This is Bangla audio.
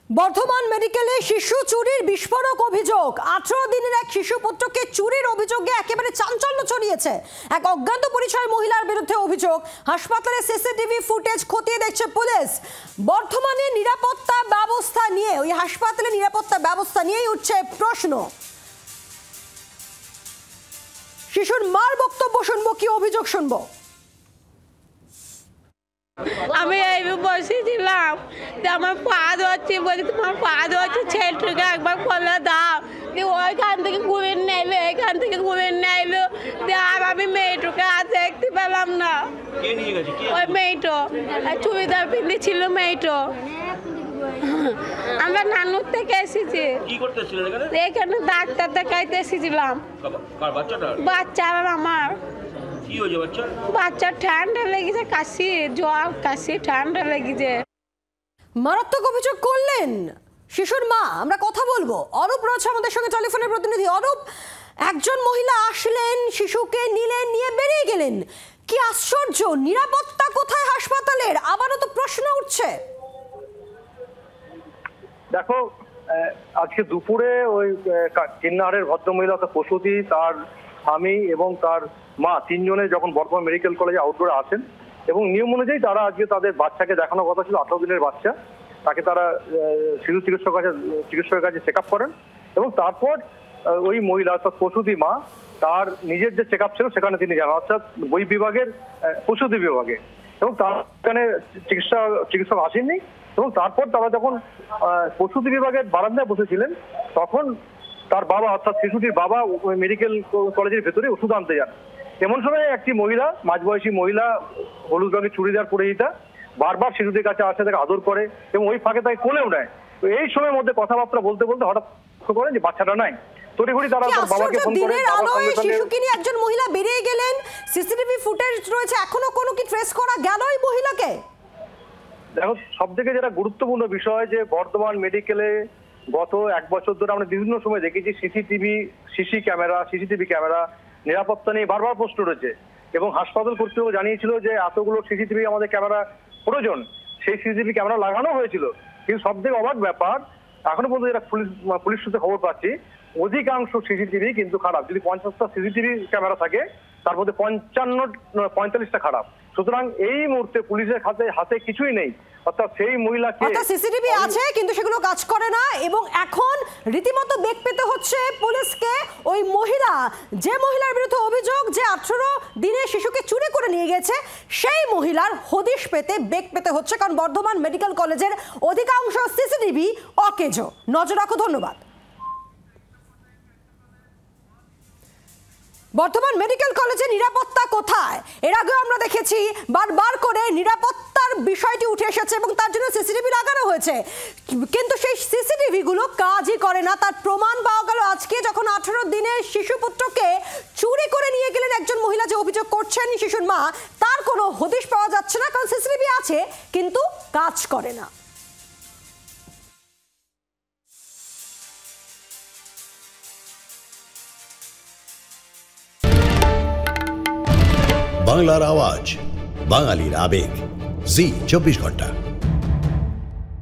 বর্ধমান মেডিকেলে শিশু চুরির বিস্ফোরক অভিযোগ। 18 দিনের এক শিশু পুত্রকে চুরির অভিযোগে একেবারে চাঞ্চল্য ছড়িয়েছে। এক অজ্ঞাত পরিচয় মহিলার বিরুদ্ধে অভিযোগ। হাসপাতালে সিসিটিভি ফুটেজ খতিয়ে দেখছে পুলিশ। বর্ধমানে নিরাপত্তা ব্যবস্থা নিয়ে, ওই হাসপাতালে নিরাপত্তা ব্যবস্থা নিয়েই উঠছে প্রশ্ন। শিশুর মার বক্তব্য শুনবো, কি অভিযোগ শুনবো। আমি এই বসেছিলাম, আমার পা ধরছি, বলছি তোমার পা ধরছি, ছেলেটাকে একবার খোলা দাও। ওইখান থেকে ঘুরে নেবে, এখান থেকে ঘুরে নেবে, আর আমি মেয়েটাকে আর দেখতে পেলাম না। ওই মেয়েটো চুড়িদার পিঁধেছিল মেয়েটো। আমরা নানুর থেকে এসেছি, এখানে ডাক্তার দেখাইতে এসেছিলাম। বাচ্চা আমার বাচ্চা ঠান্ডা লেগেছে, কাশি জ্বর, কাশি ঠান্ডা লেগেছে। মারাত্মক অভিযোগ করলেন শিশুর মা। আমরা কথা বলবো। অরূপ রয়েছে আমাদের সঙ্গে, টেলিফোনের প্রতিনিধি। অরূপ, একজন মহিলা আসলেন, শিশুকে নিলেন, নিয়ে বেরিয়ে গেলেন। কি আশ্চর্য! নিরাপত্তা কোথায় হাসপাতালের? আবারও তো প্রশ্ন উঠছে। দেখো, আজকে দুপুরে ওই কিন্নারের ভদ্রমহিলা প্রসূতি, তার স্বামী এবং তার মা, তিনজনে যখন বর্ধমান মেডিকেল কলেজে আউটডোরে আসেন এবং নিয়ম অনুযায়ী তারা আজকে তাদের বাচ্চাকে দেখানোর কথা ছিল, 18 দিনের বাচ্চা। তাকে তারা শিশু চিকিৎসকের কাছে চেক আপ করেন এবং তারপর ওই মহিলা অর্থাৎ প্রসূতি মা তার নিজের যে চেক আপ ছিল সেখানে তিনি যান, অর্থাৎ ওই বিভাগের প্রসূতি বিভাগে, এবং তার সেখানে চিকিৎসক আসেননি। এবং তারপর তারা যখন প্রসূতি বিভাগের বারান্দায় বসেছিলেন তখন তার বাবা অর্থাৎ শিশুটির বাবা মেডিকেল কলেজের ভেতরে ওষুধ আনতে যান। এমন সময় একটি মহিলা, মাঝবয়সী মহিলা, হলুদ রঙের চুড়িদার পরিহিতা, বারবার শিশুটির কাছে আসে, তাকে আদর করে এবং ওই ফাঁকে তাকে কোলেও নেয়। তো এই সময়ের মধ্যে কথাবার্তা বলতে বলতে হঠাৎ লক্ষ্য করেন যে বাচ্চাটা নাই। তড়িঘড়ি তারা তার বাবাকে ফোন করে, শিশুকে নিয়ে একজন মহিলা বেরিয়ে গেলেন। সিসিটিভি ফুটেজ রয়েছে, এখনো কোনো কি ট্রেস করা গেল এই মহিলাকে? দেখো, সব থেকে যেটা গুরুত্বপূর্ণ বিষয় যে বর্ধমান মেডিকেলে গত 1 বছর ধরে আমরা বিভিন্ন সময় দেখেছি সিসিটিভি ক্যামেরা নিরাপত্তা নিয়ে বারবার প্রশ্ন রয়েছে এবং হাসপাতাল কর্তৃপক্ষ জানিয়েছিল যে এতগুলো সিসিটিভি আমাদের ক্যামেরা প্রয়োজন, সেই সিসিটিভি ক্যামেরা লাগানো হয়েছিল। কিন্তু সব থেকে অবাক ব্যাপার, এখনো পর্যন্ত যেটা পুলিশ সূত্রে খবর পাচ্ছি, অধিকাংশ সিসিটিভি কিন্তু খারাপ। যদি 50টা সিসিটিভি ক্যামেরা থাকে তার মধ্যে 45টা খারাপ। সুতরাং এই মুহূর্তে পুলিশের হাতে কিছুই নেই, অর্থাৎ সেই মহিলাকে সিসিটিভি আছে কিন্তু সেগুলো কাজ করে না এবং এখন রীতিমতো বেগ পেতে হচ্ছে পুলিশকে। ওই মহিলা, যে মহিলার বিরুদ্ধে অভিযোগ যে 18 দিনে শিশুকে চুরি করে নিয়ে গেছে, সেই মহিলার হদিশ পেতে বেগ পেতে হচ্ছে, কারণ বর্ধমান মেডিকেল কলেজের অধিকাংশ সিসিটিভি অকেজো। নজর রাখো। ধন্যবাদ। বর্ধমান মেডিকেল কলেজে নিরাপত্তা কোথায়? এর আগেও আমরা দেখেছি বারবার করে নিরাপত্তার বিষয়টি উঠে এসেছে এবং তার জন্য সিসিটিভি লাগানো হয়েছে, কিন্তু সেই সিসিটিভি গুলো কাজই করে না। তার প্রমাণ পাওয়া গেল আজকে, যখন 18 দিনের শিশু পুত্রকে চুরি করে নিয়ে গেলেন একজন মহিলা, যে অভিযোগ করছেন শিশুর মা, তার কোনো হদিশ পাওয়া যাচ্ছে না, কারণ সিসিটিভি আছে কিন্তু কাজ করে না। বাংলার আওয়াজ, বাঙালির আবেগ, জি 24 ঘন্টা।